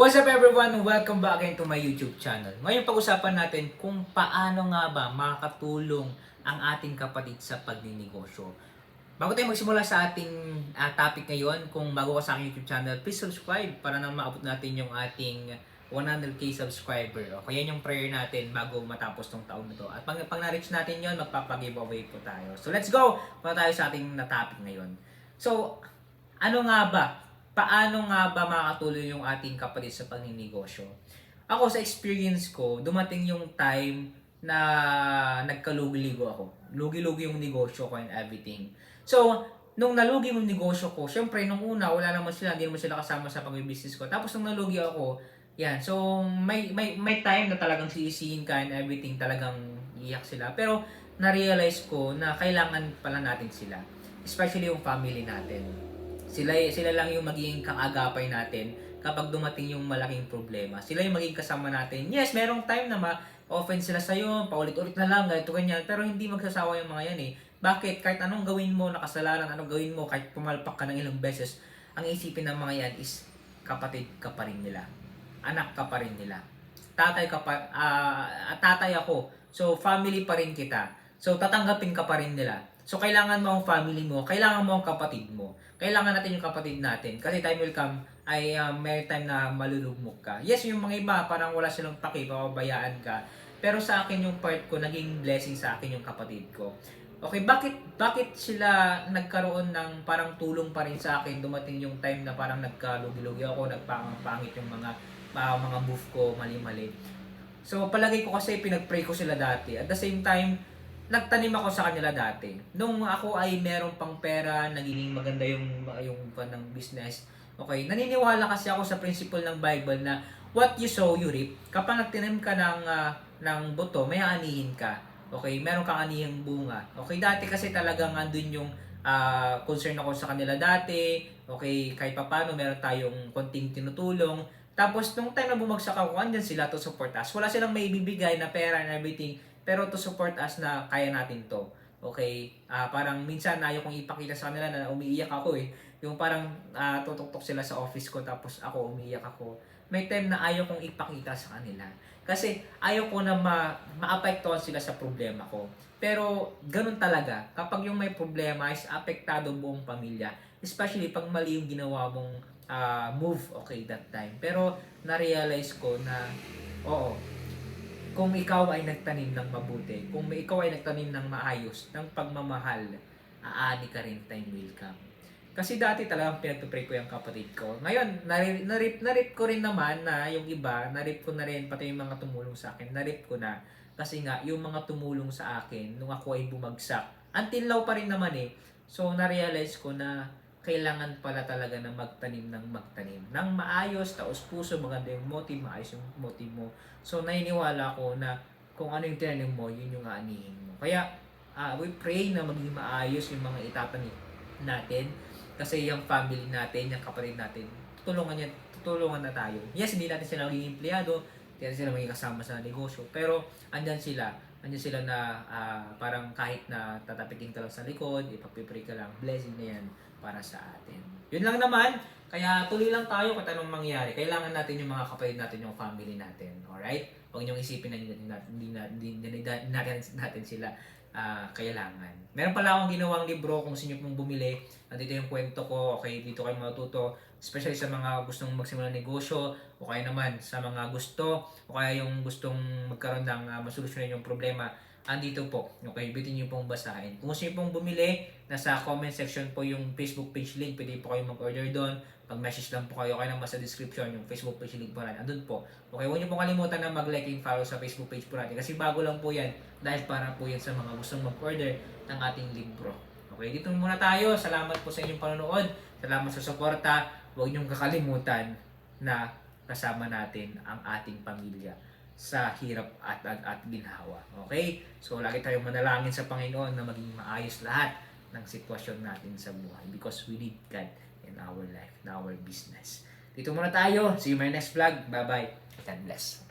What's up everyone? Welcome back again to my YouTube channel. Ngayon pag-usapan natin kung paano nga ba makakatulong ang ating kapatid sa pagninegosyo. Bago tayo magsimula sa ating topic ngayon, kung bago ka sa aking YouTube channel, please subscribe para na maabot natin yung ating 100k subscriber. Okay, yan yung prayer natin bago matapos tong taon na to. At pag na-reach natin yon, magpapag-giveaway po tayo. So let's go! Punta tayo sa ating topic ngayon. So, ano nga ba? Paano nga ba makakatulong yung ating kapatid sa pagninegosyo? Ako sa experience ko, dumating yung time na nagkalugi-ligo ako. Lugi-lugi yung negosyo ko and everything. So, nung nalugi yung negosyo ko, syempre nung una, wala naman sila, hindi naman sila kasama sa pag-business ko. Tapos nung nalugi ako, yan. So, may time na talagang sisihin ka and everything, talagang iyak sila. Pero, na-realize ko na kailangan pala natin sila. Especially yung family natin. Sila lang yung magiging kaagapay natin kapag dumating yung malaking problema. Sila yung magiging kasama natin. Yes, merong time na ma-offend sila sa'yo, paulit-ulit na lang, ganito, ganyan. Pero hindi magsasawa yung mga yan eh. Bakit? Kahit anong gawin mo, nakasalanan, anong gawin mo, kahit pumalpak ka ng ilang beses, ang isipin ng mga yan is kapatid ka pa rin nila. Anak ka pa rin nila. Tatay ako. So, family pa rin kita. So, tatanggapin ka pa rin nila. So, kailangan mo ang family mo, kailangan mo ang kapatid mo. Kailangan natin yung kapatid natin. Kasi time will come, ay may time na malulugmok ka. Yes, yung mga iba, parang wala silang paki, papabayaan ka. Pero sa akin yung part ko, naging blessing sa akin yung kapatid ko. Okay, bakit sila nagkaroon ng parang tulong pa rin sa akin? Dumating yung time na parang nagkalugi-lugi ako, nagpangit yung mga move ko, mali-mali. So, palagay ko kasi pinag-pray ko sila dati. At the same time, nagtanim ako sa kanila dati. Nung ako ay meron pang pera, naging maganda yung ng business. Okay, naniniwala kasi ako sa principle ng Bible na what you sow, you reap. Kapag nagtanim ka ng buto, may aanihin ka. Okay, meron kang anihing bunga. Okay, dati kasi talagang andun yung concern ako sa kanila dati. Okay, kahit papano meron tayong konting tinutulong. Tapos, nung time na bumagsak ako, andyan sila to support us. Wala silang may bibigay na pera and everything, pero to support us na kaya natin to. Okay? Parang minsan ayaw kong ipakita sa kanila na umiiyak ako eh. Yung parang tutok-tok sila sa office ko tapos ako umiiyak ako. May time na ayaw kong ipakita sa kanila. Kasi ayaw ko na maapektuhan sila sa problema ko. Pero ganun talaga. Kapag yung may problema is apektado buong pamilya. Especially pag mali yung ginawa mong move, okay, that time. Pero na-realize ko na, oo, kung ikaw ay nagtanim ng mabuti, kung ikaw ay nagtanim ng maayos, ng pagmamahal, aani ka rin, time will come. Kasi dati talagang pinagpipray ko yung kapatid ko. Ngayon, narip ko rin naman na yung iba, narip ko na rin, pati yung mga tumulong sa akin, narip ko na. Kasi nga, yung mga tumulong sa akin, nung ako ay bumagsak, until now pa rin naman eh. So, na-realize ko na kailangan pala talaga na magtanim ng maayos, taos puso, maganda yung motive, maayos yung motive mo. So, naniniwala ko na kung ano yung tinanim mo, yun yung aanihin mo. Kaya, we pray na maging maayos yung mga itatanim natin. Kasi yung family natin, yung kapatid natin, tutulungan na tayo. Yes, hindi natin sila maging empleyado, hindi natin sila maging kasama sa negosyo, pero andyan sila na parang kahit na tatapitin ka lang sa likod, ipagpipray ka lang, blessing na yan para sa atin. Yun lang naman, kaya tuloy lang tayo kung anong mangyari. Kailangan natin yung mga kapatid natin, yung family natin. Alright? Huwag niyong isipin na hindi natin sila kailangan. Meron pala akong ginawang libro kung sino pong bumili. Nandito yung kwento ko. Okay, dito kayo matututo. Especially sa mga gustong magsimula ng negosyo o kaya naman sa mga gusto o kaya yung gustong magkaroon ng masolusyonan yung problema. Andito po. Okay, bitin niyo pong basahin. Kung gusto niyo pong bumili, nasa comment section po yung Facebook page link. Pwede po kayo mag-order doon. Mag-message lang po kayo. Kaya naman sa description yung Facebook page link po natin. Andun po. Okay, huwag niyo pong kalimutan na mag-like and follow sa Facebook page po natin. Kasi bago lang po yan. Dahil para po yan sa mga gustong mag-order ng ating libro. Okay, dito muna tayo. Salamat po sa inyong panonood. Salamat sa suporta. Huwag niyong kakalimutan na kasama natin ang ating pamilya sa hirap at ginhawa. Okay? So, lagi tayong manalangin sa Panginoon na maging maayos lahat ng sitwasyon natin sa buhay because we need God in our life, in our business. Dito muna tayo. See you in my next vlog. Bye-bye. God bless.